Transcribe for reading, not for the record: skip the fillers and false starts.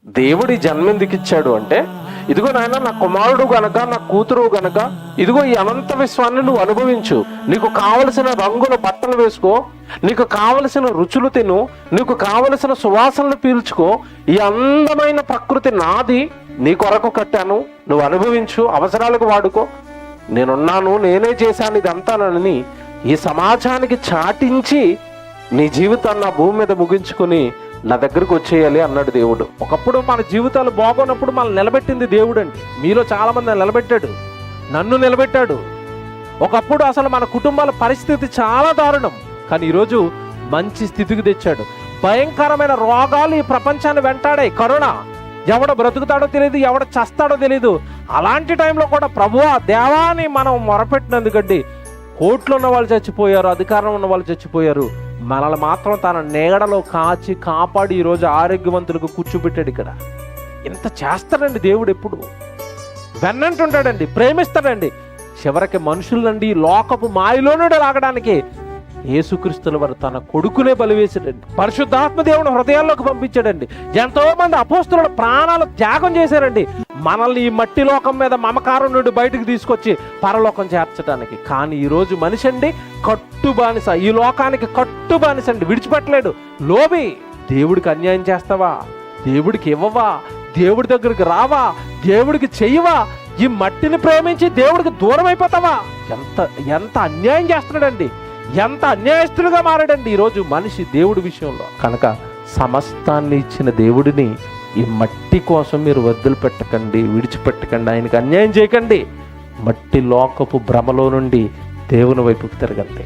దేవుడి జన్మ ఎందుకు ఇచ్చాడు అంటే, ఇదిగో నాయన నా కుమారుడు గనక, నా కూతురు గనక, ఇదిగో ఈ అనంత విశ్వాన్ని నువ్వు అనుభవించు, నీకు కావలసిన రంగుల బట్టలు వేసుకో, నీకు కావలసిన రుచులు తిను, నీకు కావలసిన సువాసనలు పీల్చుకో, ఈ అందమైన ప్రకృతి నాది, నీ కొరకు కట్టాను, నువ్వు అనుభవించు, అవసరాలకు వాడుకో, నేనున్నాను, నేనే చేశాను ఇదంతానని ఈ సమాజానికి చాటించి నీ జీవితాన్ని నా భూమి మీద ముగించుకుని నా దగ్గరకు వచ్చేయాలి అన్నాడు దేవుడు. ఒకప్పుడు మన జీవితాలు బాగున్నప్పుడు మనల్ని నిలబెట్టింది దేవుడు అండి. మీలో చాలా మంది నిలబెట్టాడు, నన్ను నిలబెట్టాడు. ఒకప్పుడు అసలు మన కుటుంబాల పరిస్థితి చాలా దారుణం, కానీ ఈరోజు మంచి స్థితికి తెచ్చాడు. భయంకరమైన రోగాలు ఈ ప్రపంచాన్ని వెంటాడాయి. కరోనా, ఎవడ బ్రతుకుతాడో తెలియదు, ఎవడ చస్తాడో తెలియదు. అలాంటి టైంలో కూడా ప్రభువా దేవా అని మనం మొరపెట్టినందుకండి కోట్లు ఉన్న వాళ్ళు చచ్చిపోయారు, అధికారం ఉన్న వాళ్ళు చచ్చిపోయారు. మనల్ని మాత్రం తన నీడలో కాచి కాపాడి ఈరోజు ఆరోగ్యవంతులకు కూర్చోబెట్టాడు. ఇక్కడ ఇంత చేస్తాడండి దేవుడు. ఎప్పుడు వెన్నంటుంటాడండి, ప్రేమిస్తాడండి. చివరికి మనుషులండి లోకపు మాయలోనే లాగడానికి యేసుక్రీస్తుల వారు తన కొడుకునే బలివేశాడండి. పరిశుద్ధాత్మ దేవుని హృదయాల్లోకి పంపించాడండి. ఎంతో మంది అపోస్తుల ప్రాణాలు త్యాగం చేశారండి మనల్ని ఈ మట్టి లోకం మీద మమకారం నుండి బయటకు తీసుకొచ్చి పరలోకం చేర్చడానికి. కానీ ఈరోజు మనిషి అండి కట్టు బానిస, ఈ లోకానికి కట్టు బానిస అండి, విడిచిపెట్టలేడు. లోబి దేవుడికి అన్యాయం చేస్తావా, దేవుడికి ఇవ్వవా, దేవుడి దగ్గరికి రావా, దేవుడికి చెయ్యవా, ఈ మట్టిని ప్రేమించి దేవుడికి దూరం అయిపోతావా? ఎంత అన్యాయం చేస్తున్నాడండి, ఎంత అన్యాయస్తులుగా మారాడండి ఈరోజు మనిషి దేవుడి విషయంలో. కనుక సమస్తాన్ని ఇచ్చిన దేవుడిని ఈ మట్టి కోసం మీరు వదిలిపెట్టకండి, విడిచిపెట్టకండి, ఆయనకి అన్యాయం చేయకండి. మట్టి లోకపు భ్రమలో నుండి దేవుని వైపుకి తిరగండి.